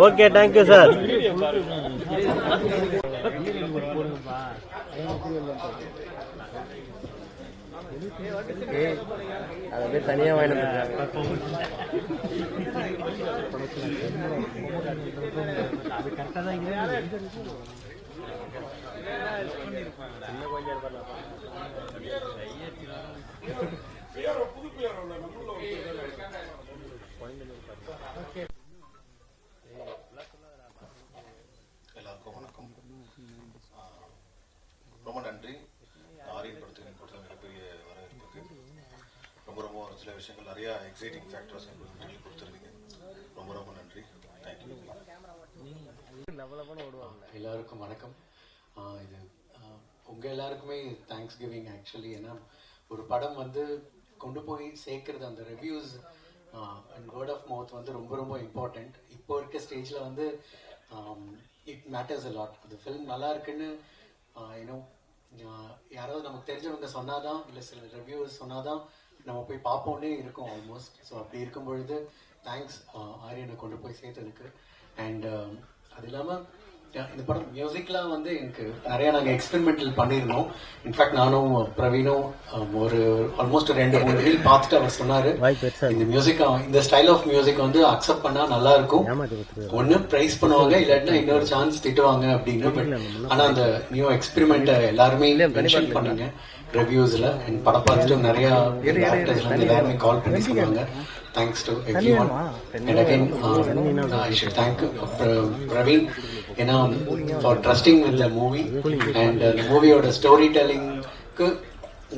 Okay, thank you sir. அதை தனியா வாங்கிட்டு அது கரெக்டா தான் எல்லாருக்கும் வணக்கம். ரொம்ப நன்றி. ஆரியன் படத்துக்கு கொடுத்த மிகப்பெரிய வரவேற்புக்கு ரொம்ப ரொம்ப ஒரு சில விஷயங்கள் நிறைய எக்ஸைட்டிங் ஃபேக்டர்ஸ் கொடுத்துருக்கீங்க. ரொம்ப ரொம்ப நன்றி. தேங்க்யூ. எல்லாருக்கும் வணக்கம். இது உங்கள் எல்லாருக்குமே தேங்க்ஸ் கிவிங் ஆக்சுவலி. ஏன்னா ஒரு படம் கொண்டு போய் சேர்க்கறது, அந்த reviews and word of mouth ரொம்ப ரொம்ப இம்பார்ட்டண்ட். இப்போ இருக்க ஸ்டேஜில் இட் மேட்டர்ஸ் அ லாட். அந்த ஃபிலிம் நல்லா இருக்குன்னு யாராவது நமக்கு தெரிஞ்சவங்க சொன்னாதான், இல்லை சில ரிவ்யூஸ் சொன்னாதான் நம்ம போய் பார்ப்போன்னே இருக்கும் ஆல்மோஸ்ட். ஸோ அப்படி இருக்கும் பொழுது தேங்க்ஸ் ஆரியனை கொண்டு போய் சேர்த்ததுக்கு. அண்ட் அது இல்லாமல் இந்த படம் மியூசிக்லாம் எனக்கு நிறையா நாங்கள் எக்ஸ்பெரிமெண்டல் பண்ணியிருந்தோம். இன்ஃபேக்ட் நானும் பிரவீனும் ஒரு ஆல்மோஸ்ட் 2-3 ரீல் பார்த்துட்டு அவர் சொன்னார், இந்த மியூசிக், இந்த ஸ்டைல் ஆஃப் மியூசிக் அக்செப்ட் பண்ணால் நல்லா இருக்கும், ஒன்று ப்ரைஸ் பண்ணுவாங்க, இல்லாட்டினா இன்னொரு சான்ஸ் திட்டுவாங்க அப்படின்னு. பட் ஆனால் அந்த நியூ எக்ஸ்பெரிமெண்ட்டை எல்லாருமே மென்ஷன் பண்ணாங்க ரிவ்யூஸில். அண்ட் படம் பார்த்துட்டு நிறையா ஆக்டர்ஸ்லேருந்து எல்லாருமே கால் பண்ணி சொன்னாங்க. Thanks to everyone. And again, I should thank Praveen for trusting with the movie. And the movie oda storytelling ku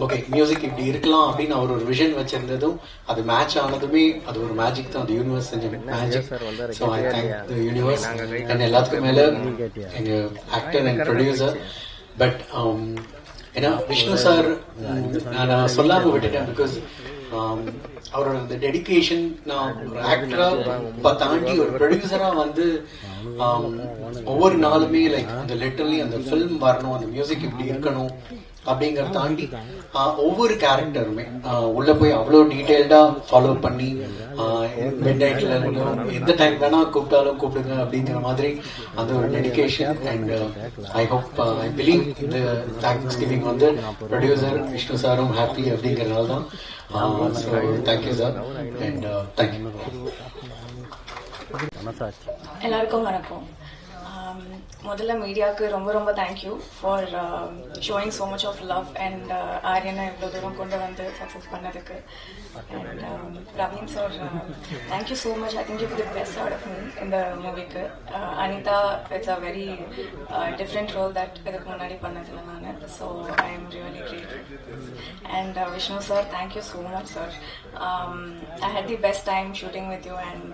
okay, music இப்படி இருக்கலாம் அப்படின்னு அவர் ஒரு விஷன் வச்சிருந்ததும் அது மேட்ச் ஆனதுமே அது ஒரு மேஜிக் தான். அந்த யூனிவர்ஸ் செஞ்ச magic. So I thank the universe. And எல்லாத்துக்கும் மேலே எங்கள் ஆக்டர் அண்ட் ப்ரொடியூசர். பட் ஏன்னா விஷ்ணு சார் நான் சொல்லாமல் விட்டுட்டேன். பிகாஸ் அவரோட அந்த டெடிக்கேஷன், நான் ஒரு ஆக்டரா தாண்டி ஒரு ப்ரொடியூசரா ஒவ்வொரு நாளுமே லைக் அந்த லிட்டரலி அந்த ஃபில்ம் வரணும், அந்த மியூசிக் இப்படி இருக்கணும் அப்படிங்கறத தாண்டி ஒவ்வொரு கேரக்டருமே உள்ள போய் அவ்வளோ டீட்டெயில்டா ஃபாலோ பண்ணி மிட் நைட்ல எந்த டைம் வேணா கூப்பிட்டாலும் கூப்பிடுங்க அப்படிங்கிற மாதிரி அந்த ஒரு dedication. And I hope I believe இந்த தேங்க்ஸ் கிவிங் ப்ரொடியூசர் விஷ்ணு சாரும் ஹாப்பி அப்படிங்கிறதுனால தான். So thank you sir. And thank you. எல்லாருக்கும் வணக்கம். முதல்ல மீடியாவுக்கு ரொம்ப ரொம்ப thank you for showing so much of love and ஆரியனை இவ்வளோ தூரம் கொண்டு சக்ஸஸ் பண்ணதுக்கு. And Praveen sir, thank you so much. I think you the best out of me இந்த மூவிக்கு. Anitha, it's a very different role that இதுக்கு முன்னாடி பண்ணதில்லை நான். So I am really great. And Vishnu sir, thank you so much sir. I had the best time shooting with you, and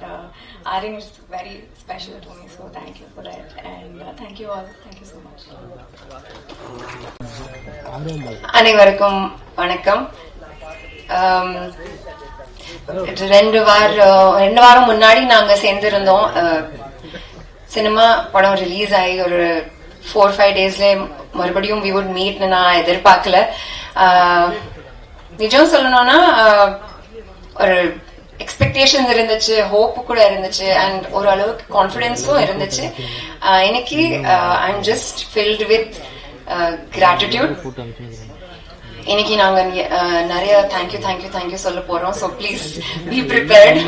Aryan is very special to me, so thank you for that. And thank you all. Thank you so much. அனைவருக்கும் வணக்கம். 2 வாரம் முன்னாடி நாங்க சேர்ந்திருந்தோம். Cinema படம் release ஆகி ஒரு 4-5 டேஸ்ல மறுபடியும் we would meet நான் எதிர்பார்க்கல. நிஜம் சொல்லணும்னா ஒரு எக்ஸ்பெக்டேஷன்ஸ் இருந்துச்சு, ஹோப் கூட இருந்துச்சு, அண்ட் ஒரு அளவுக்கு கான்ஃபிடன்ஸும் இருந்துச்சு. இன்னைக்கு I am just filled with gratitude. இன்னைக்கு நாங்க நிறைய தேங்க்யூ சொல்ல போறோம். So please be prepared.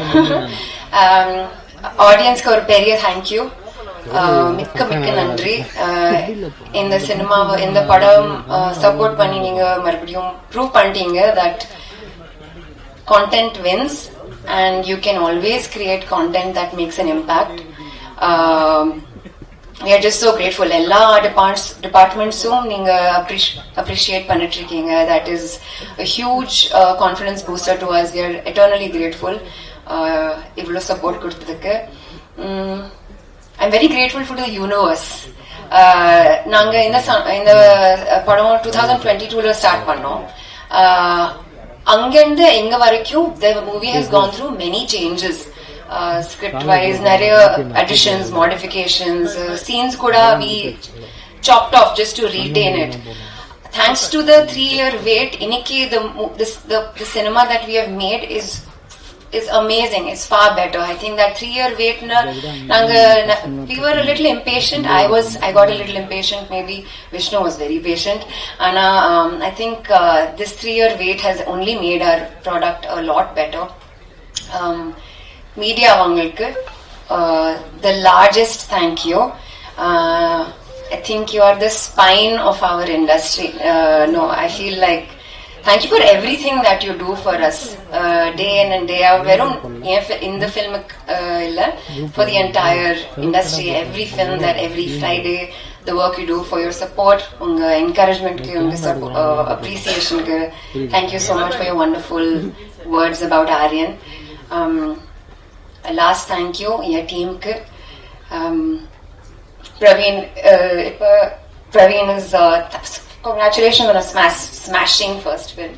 ஆடியன்ஸ்க்கு ஒரு பெரிய தேங்க்யூ, மிக்க நன்றி. இந்த சினிமாவை, இந்த படம் சப்போர்ட் பண்ணி நீங்க மறுபடியும் ப்ரூவ் பண்ணிட்டீங்க that content wins, and you can always create content that makes an impact. We are just so grateful. Ella departments neenga appreciate pannittirukeenga. That is a huge confidence booster to us. We are eternally grateful. Ivlo support kodutadukku. I'm very grateful for the universe. நாங்க இந்த படம் 2022 ல start பண்ணோம். அங்கிருந்து எங்க வரைக்கும் the movie has gone through many changes. Script wise நிறைய additions, modifications, scenes கூட we chopped off just to retain it. thanks to the 3-year wait, iniki the cinema that we have made is amazing. It's far better. I think that 3-year wait we were a little impatient. I got a little impatient. Maybe Vishnu was very patient. And I think this 3-year wait has only made our product a lot better. Media vangalku the largest thank you. I think you are the spine of our industry. I feel like thank you for everything that you do for us, day in and day out. In the film, for the entire industry, every film that every Friday, the work you do, for your support, encouragement, appreciation. Thank you so much for your wonderful words about Aryan. Last thank you, your team. Praveen is congratulations on a smashing first film.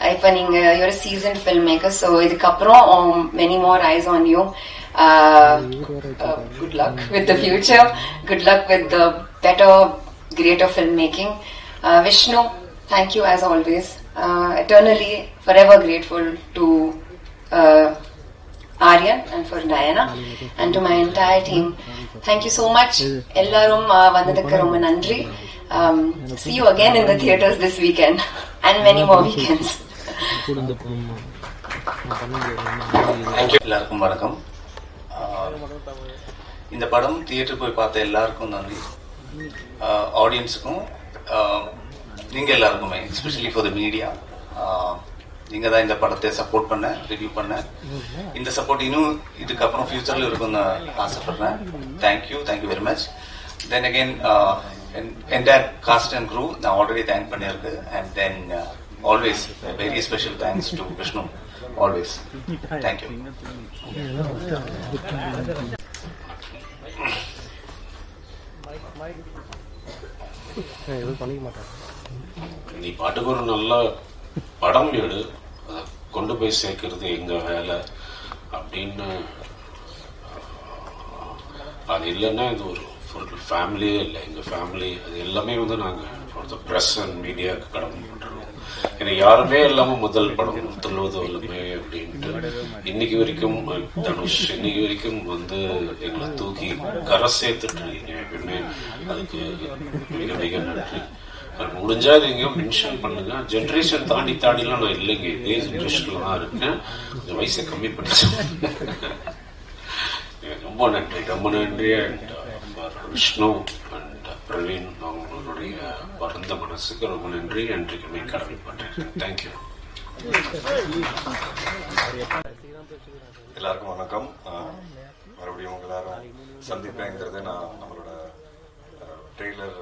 You're a seasoned filmmaker, so many more eyes on you. Good luck with the future. Good luck with the better, greater filmmaking. Vishnu, thank you as always. Eternally, forever grateful to Aryan and for Diana and to my entire team. Thank you so much. Ellarum vandadukku romba nandri. See you again in the theaters this weekend and many more weekends. எல்லாருக்கும் வணக்கம். இந்த படம் theatre போய் பார்த்த எல்லாருக்கும் நன்றி. ஆடியன்ஸுக்கும் நீங்க எல்லாருக்குமே, எஸ்பெஷலி ஃபார் த மீடியா, நீங்க தான் இந்த படத்தை சப்போர்ட் பண்ண, ரிவ்யூ பண்ண. இந்த சப்போர்ட் இன்னும் இதுக்கப்புறம் ஃபியூச்சர்ல இருக்கும்னு ஆசைப்படுறேன். Thank you very much. Then again entire cast and crew நான் already thank பண்ணிருக்கு. And then always a very special thanks to Vishnu, always. Thank you. நீ பாட்டுக்கு ஒரு நல்ல படம் எடு, அதை கொண்டு போய் சேர்க்கறது எங்க வேலை அப்படின்னு. அது இல்லைன்னா இது ஒரு ஃபேமிலியே இல்லை. எங்க ஃபேமிலி அது எல்லாமே நாங்கள் ஃபார் த ப்ரெஸ் அண்ட் மீடியாவுக்கு கடமை பண்றோம். ஏன்னா யாருமே இல்லாம முதல் படம் தொல்லுவதுமே அப்படின்ட்டு இன்னைக்கு வரைக்கும் தனுஷ் இன்னைக்கு வரைக்கும் எங்களை தூக்கி கரை சேர்த்துட்டு இருக்கீங்க. எப்பயுமே அதுக்கு மிக மிக நன்றி. முடிஞ்சா இது எங்கேயோ மென்ஷன் பண்ணுங்க. ஜென்ரேஷன் தாண்டிலாம் நான் இல்லைங்க, இதே ஜென்ரேஷன்ல தான் இருக்கேன். இந்த வயசை கம்மி பண்ணிச்சு. ரொம்ப நன்றி. அண்ட் விஷ்ணு அண்ட் பிரவீன் அவங்களுடைய பரந்த மனசுக்கு ரொம்ப நன்றி. என்றைக்குமே கடமைப்பட்டிருக்கேன். தேங்க்யூ. எல்லாருக்கும் வணக்கம். மறுபடியும் உங்க எல்லாரும் சந்திப்பேங்கிறது நான் நம்மளோட trailer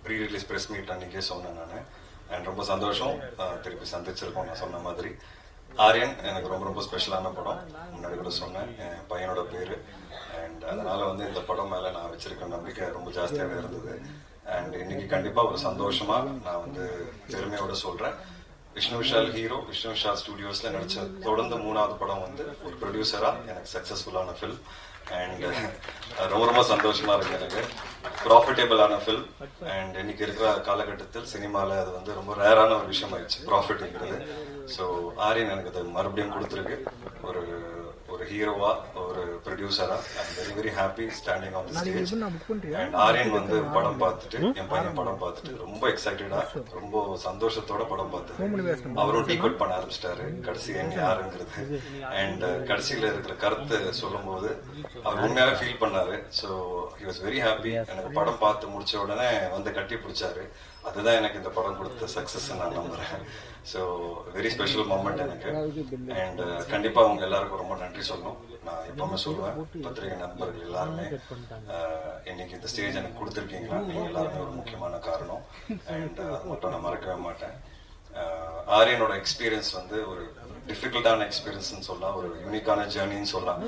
pre release press meet அன்னைக்கே சொன்னேன் நான். அண்ட் ரொம்ப சந்தோஷம் திருப்பி சந்திச்சிருக்கோம். நான் சொன்ன மாதிரி ஆரியன் எனக்கு ரொம்ப ரொம்ப ஸ்பெஷலான படம். முன்னாடி கூட சொன்னேன், என் பையனோட பேரு. அண்ட் அதனால இந்த படம் மேல நான் வச்சிருக்க நம்பிக்கை ரொம்ப ஜாஸ்தியாவே இருந்தது. அண்ட் இன்னைக்கு கண்டிப்பா ஒரு சந்தோஷமா நான் பெருமையோட சொல்றேன், விஷ்ணு விஷால் ஹீரோ, விஷ்ணு விஷால் ஸ்டுடியோஸ்ல நடிச்ச தொடர்ந்து 3வது படம் ஒரு ப்ரொடியூசரா எனக்கு சக்சஸ்ஃபுல்லான ஃபில்ம். அண்ட் ரொம்ப ரொம்ப சந்தோஷமா இருக்கு எனக்கு. ப்ராஃபிட்டபிளான ஃபில்ம். அண்ட் இன்னைக்கு இருக்கிற காலகட்டத்தில் சினிமால அது ரொம்ப ரேரான ஒரு விஷயம் ஆயிடுச்சு ப்ராஃபிட்ங்கிறது. ஸோ ஆரியன் எனக்கு அது மறுபடியும் கொடுத்துருக்கு. ஒரு ஹீரோவா, ஒரு ப்ரொடியூசரா I'm very very happy standing on the stage. And Aryan படம் பார்த்துட்டு, என் பையன் படம் பார்த்துட்டு ரொம்ப எக்ஸைட்டடா, ரொம்ப சந்தோஷத்தோட படம் பார்த்துட்டு அவரும் டீகோட் பண்ண ஆரம்பிச்சிட்டாரு கடைசி என் யாருங்கிறது. அண்ட் கடைசியில இருக்கிற கருத்து சொல்லும் போது அவர் உண்மையாவே ஃபீல் பண்ணாரு. So he was very happy. எனக்கு படம் பார்த்து முடிச்ச உடனே கட்டி பிடிச்சாரு. அதுதான் எனக்கு இந்த படம் கொடுத்த சக்சஸ் நான் நம்புறேன். ஸோ வெரி ஸ்பெஷல் மூமெண்ட் எனக்கு. அண்ட் கண்டிப்பா அவங்க எல்லாருக்கும் ரொம்ப நன்றி சொல்லணும். நான் எப்பவுமே சொல்லுவேன், பத்திரிகை நண்பர்கள் எல்லாருமே இன்னைக்கு இந்த ஸ்டேஜ் எனக்கு கொடுத்துருக்கீங்களா, நீங்க எல்லாருமே ஒரு முக்கியமான காரணம். அண்ட் அது மட்டும் நான் மறக்கவே மாட்டேன். ஆரியனோட எக்ஸ்பீரியன்ஸ் வந்து ஒரு டிஃபிகல்ட்டான எக்ஸ்பீரியன்ஸ்னு சொல்லலாம், ஒரு யூனிக்கான ஜேர்னின்னு சொல்லலாம்.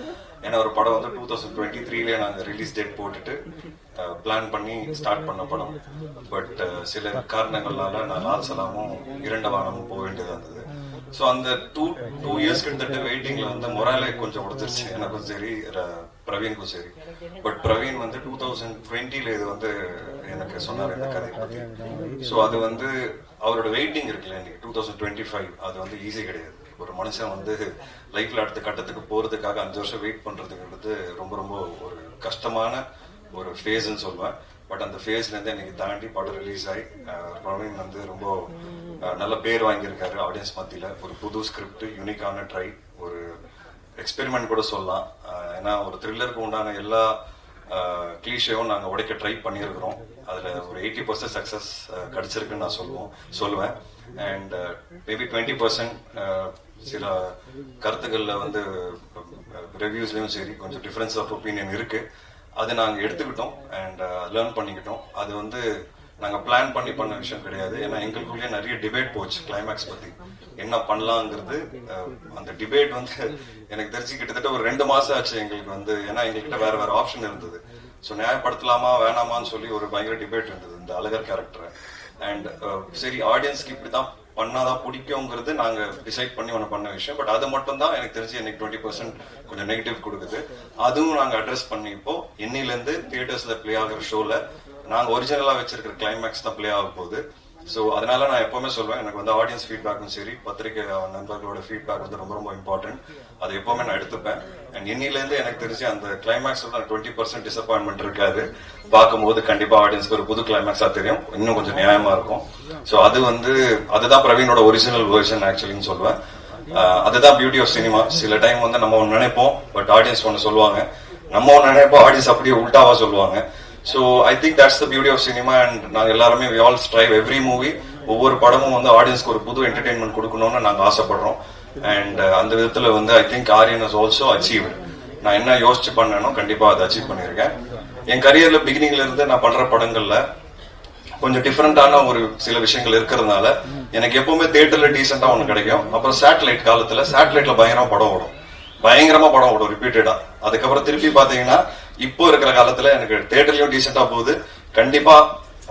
ஏன்னா ஒரு படம் வந்து 2023 நாங்கள் ரிலீஸ் டேட் போட்டுட்டு பிளான் பண்ணி ஸ்டார்ட் பண்ண படம். பட் சில காரணங்கள்னால நான் லால் சலாமும் இரண்ட வானமும் போக வேண்டியதாக இருந்தது. ஸோ அந்த டூ இயர்ஸ் கிட்டத்தட்ட வெயிட்டிங்ல வந்து மொராலே கொஞ்சம் கொடுத்துருச்சு எனக்கும் சரி, பிரவீனுக்கும் சரி. பட் பிரவீன் வந்து 2020 இது வந்து எனக்கு சொன்னார் இந்த கதையை பத்தி. ஸோ அது வந்து அவரோட வெயிட்டிங் இருக்குல்ல இன்னைக்கு 2025, அது வந்து ஈஸி கிடையாது. ஒரு மனுஷன் வந்து லைஃப்ல அடுத்த கட்டத்துக்கு போறதுக்காக 5 வருஷம் வெயிட் பண்றதுங்கிறது ரொம்ப ரொம்ப ஒரு கஷ்டமான ஒரு ஃபேஸ்ன்னு சொல்லுவேன். பட் அந்த ஃபேஸ்ல இருந்து எனக்கு தாண்டி படம் ரிலீஸ் ஆகி பிரவீன் வந்து ரொம்ப நல்ல பேர் வாங்கியிருக்காரு ஆடியன்ஸ் மத்தியில. ஒரு புது ஸ்கிரிப்ட், யூனிக்கான ட்ரை, ஒரு எக்ஸ்பெரிமெண்ட் கூட சொல்லலாம். ஏன்னா ஒரு த்ரில்லருக்கு உண்டான எல்லா கிளீஷேவும் நாங்க உடைக்க ட்ரை பண்ணியிருக்கிறோம். அதுல ஒரு 80% சக்சஸ் கிடைச்சிருக்குன்னு நான் சொல்லுவேன். அண்ட் மேபி 20% சில கருத்துக்கள்ல வந்து ரிவ்யூஸ்லயும் சரி கொஞ்சம் டிஃபரன்ஸ் ஆஃப் ஒப்பீனியன் இருக்கு. அதை நாங்க எடுத்துக்கிட்டோம் அண்ட் லேர்ன் பண்ணிக்கிட்டோம். அது வந்து நாங்க பிளான் பண்ண விஷயம் கிடையாது. ஏன்னா எங்களுக்குள்ளேயே நிறைய டிபேட் போச்சு கிளைமேக்ஸ் பத்தி என்ன பண்ணலாங்கிறது. அந்த டிபேட் வந்து எனக்கு தெரிஞ்சு கிட்டத்தட்ட ஒரு 2 மாசம் ஆச்சு எங்களுக்கு வந்து. ஏன்னா எங்ககிட்ட வேற ஆப்ஷன் இருந்தது. ஸோ நியாயப்படுத்தலாமா வேணாமான்னு சொல்லி ஒரு பயங்கர டிபேட் இருந்தது இந்த அழகர் கேரக்டரை. அண்ட் சரி ஆடியன்ஸ்க்கு இப்படிதான் பண்ணாதான் பிடிக்குங்கிறது நாங்க டிசைட் பண்ணி ஒன்று பண்ண விஷயம். பட் அது மட்டும் தான் எனக்கு தெரிஞ்சு எனக்கு 20% கொஞ்சம் நெகட்டிவ் கொடுக்குது. அதுவும் நாங்க அட்ரஸ் பண்ணி இப்போ இன்னிலேருந்து தியேட்டர்ஸ்ல பிளே ஆகிற ஷோல நாங்க ஒரிஜினலா வச்சிருக்கிற கிளைமேக்ஸ் தான் பிளே ஆக போகுது. ஸோ அதனால நான் எப்பவுமே சொல்லுவேன், எனக்கு வந்து ஆடியன்ஸ் ஃபீட்பேக்கும் சரி பத்திரிகை நண்பர்களோட ஃபீட்பேக் வந்து ரொம்ப ரொம்ப இம்பார்ட்டன்ட். அது எப்பவுமே நான் எடுத்துப்பேன். அண்ட் இன்னிலேருந்து எனக்கு தெரிஞ்சு அந்த கிளைமேக்ஸோட 20% டிசப்பாயின்மெண்ட் இருக்காது. பார்க்கும்போது கண்டிப்பா ஆடியன்ஸ்க்கு ஒரு புது கிளைமேக்ஸா தெரியும், இன்னும் கொஞ்சம் நியாயமா இருக்கும். ஸோ அது வந்து அதுதான் பிரவீனோட ஒரிஜினல் வெர்ஷன் ஆக்சுவலின்னு சொல்லுவேன். அதுதான் பியூட்டி ஆஃப் சினிமா. சில டைம் வந்து நம்ம ஒன்று நினைப்போம், பட் ஆடியன்ஸ் ஒன்று சொல்லுவாங்க. நம்ம ஒன்று நினைப்போம், ஆடியன்ஸ் அப்படியே உல்டாவா சொல்லுவாங்க. So I think that's the beauty of cinema. And நாங்க எல்லாருமே we all strive every movie, ஒவ்வொரு படமும் வந்து ஆடியன்ஸ்க்கு ஒரு புது என்டர்டெயின்மெண்ட் கொடுக்கணும்னு நாங்க ஆசைப்படுறோம். அண்ட் அந்த விதத்துல வந்து I think Aryan has also achieved. நான் என்ன யோசிச்சு பண்ணேனோ கண்டிப்பா அதை அச்சீவ் பண்ணியிருக்கேன். என் கரியர்ல பிகினிங்ல இருந்து நான் பண்ற படங்கள்ல கொஞ்சம் டிஃபரெண்டான ஒரு சில விஷயங்கள் இருக்கிறதுனால எனக்கு எப்பவுமே தியேட்டர்ல டீசெண்டா ஒண்ணு கிடைக்கும். அப்புறம் சேட்டலைட் காலத்துல சேட்டலைட்ல பயங்கரமா படம் ஓடும் ரிப்பீட்டடா. அதுக்கப்புறம் திருப்பி பாத்தீங்கன்னா இப்போ இருக்கிற காலத்துல எனக்கு தியேட்டர்லயும் டீசெண்டா போகுது. கண்டிப்பா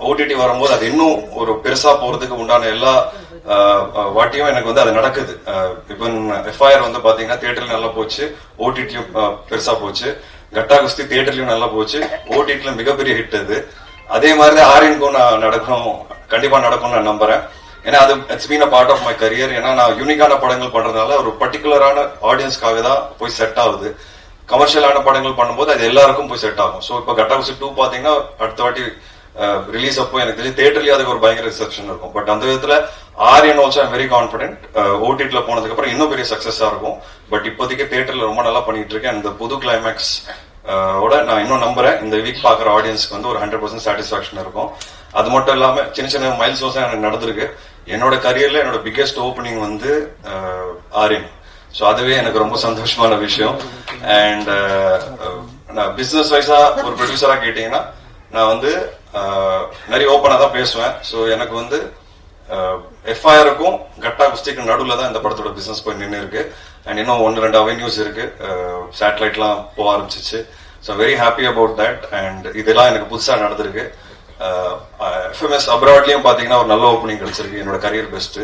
ஓடிடி வரும்போது அது இன்னும் ஒரு பெருசா போறதுக்கு உண்டான எல்லா வாட்டியும் எனக்கு வந்து அது நடக்குது. இப்போ எஃப்ஐஆர் வந்து பாத்தீங்கன்னா தியேட்டர்ல நல்லா போச்சு, ஓடிடியும் பெருசா போச்சு. கட்டா குஸ்தி தியேட்டர்லயும் நல்லா போச்சு, ஓடிடில மிகப்பெரிய ஹிட் அது. அதே மாதிரி ஆரியனுக்கும் கண்டிப்பா நடக்கும்னு நான் நம்புறேன். ஏன்னா அது it's been a part of my career. ஏன்னா நான் யூனிக்கான படங்கள் பண்றதுனால ஒரு பர்டிகுலரான ஆடியன்ஸ்க்காக தான் போய் செட் ஆகுது. கமர்ஷியலான படங்கள் பண்ணும்போது அது எல்லாருக்கும் போய் செட் ஆகும். ஸோ இப்போ கட்டாகுசி 2 பாத்தீங்கன்னா அடுத்த வாட்டி ரிலீஸ் அப்போ எனக்கு தெரிஞ்சு தியேட்டர்லயே அதுக்கு ஒரு பயங்கர ரிசப்ஷன் இருக்கும். பட் அந்த விதத்துல Aryan also I'm very confident. ஓடிடில போனதுக்கு அப்புறம் இன்னும் பெரிய சக்சஸா இருக்கும். பட் இப்போதைக்கு தியேட்டர்ல ரொம்ப நல்லா பண்ணிட்டு இருக்கேன். அந்த புது கிளைமேக்ஸ் ஓட நான் இன்னும் நம்புறேன் இந்த வீக் பாக்குற ஆடியன்ஸ்க்கு வந்து ஒரு 100% சாட்டிஸ்பாக்சன் இருக்கும். அது மட்டும் இல்லாம சின்ன சின்ன மைல் ஸ்டோன்ஸ் எனக்கு நடந்திருக்கு. என்னோட கரியர்ல என்னோட பிக்கெஸ்ட் ஓப்பனிங் வந்து ஆரியன். ஸோ அதுவே எனக்கு ரொம்ப சந்தோஷமான விஷயம். அண்ட் நான் பிசினஸ் வைஸா ஒரு ப்ரொடியூசரா கேட்டீங்கன்னா நான் வந்து நிறைய ஓப்பனா தான் பேசுவேன். ஸோ எனக்கு வந்து எஃப்ஐஆருக்கும் கட்டா குஸ்திக்கு நடுவில் தான் இந்த படத்தோட பிசினஸ் போய் நின்று இருக்கு. அண்ட் இன்னும் 1-2 அவென்யூஸ் இருக்கு. சேட்டலைட்லாம் போக ஆரம்பிச்சிச்சு. So very happy about that. And இதெல்லாம் எனக்கு புதுசா நடந்திருக்கு. எஃப்எம்எஸ் அப்ராட்லயும் பாத்தீங்கன்னா ஒரு நல்ல ஓப்பனிங் கிடைச்சிருக்கு, என்னோட கரியர் பெஸ்ட்.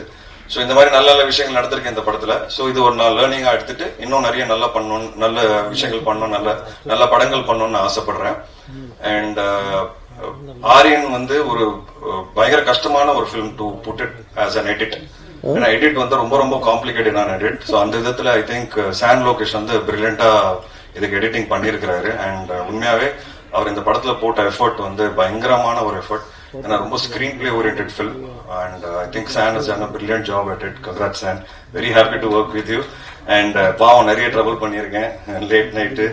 ஸோ இந்த மாதிரி நல்ல நல்ல விஷயங்கள் நடந்திருக்கு இந்த படத்துல. ஸோ இது ஒரு நான் லேர்னிங்கா எடுத்துட்டு இன்னும் நிறைய நல்லா பண்ணணும், நல்ல விஷயங்கள் பண்ணணும், நல்ல படங்கள் பண்ணணும்னு ஆசைப்படுறேன். அண்ட் ஆரியன் வந்து ஒரு பயங்கர கஷ்டமான ஒரு film to put it as an edit. ஏன்னா எடிட் வந்து ரொம்ப ரொம்ப காம்ப்ளிகேட்டடான எடிட். ஸோ அந்த விதத்துல ஐ திங்க் சான் லோகேஷ் வந்து பிரில்லியண்டா இதுக்கு எடிட்டிங் பண்ணியிருக்கிறாரு. அண்ட் உண்மையாவே அவர் இந்த படத்துல போட்ட எஃபர்ட் வந்து பயங்கரமான ஒரு எஃபர்ட். ஏன்னா ரொம்ப screen play oriented film. And I think San has done a brilliant job at it. Congrats San. Very happy to work with you. And பாவம் நிறைய ட்ரபிள் பண்ணியிருக்கேன், லேட் நைட்டு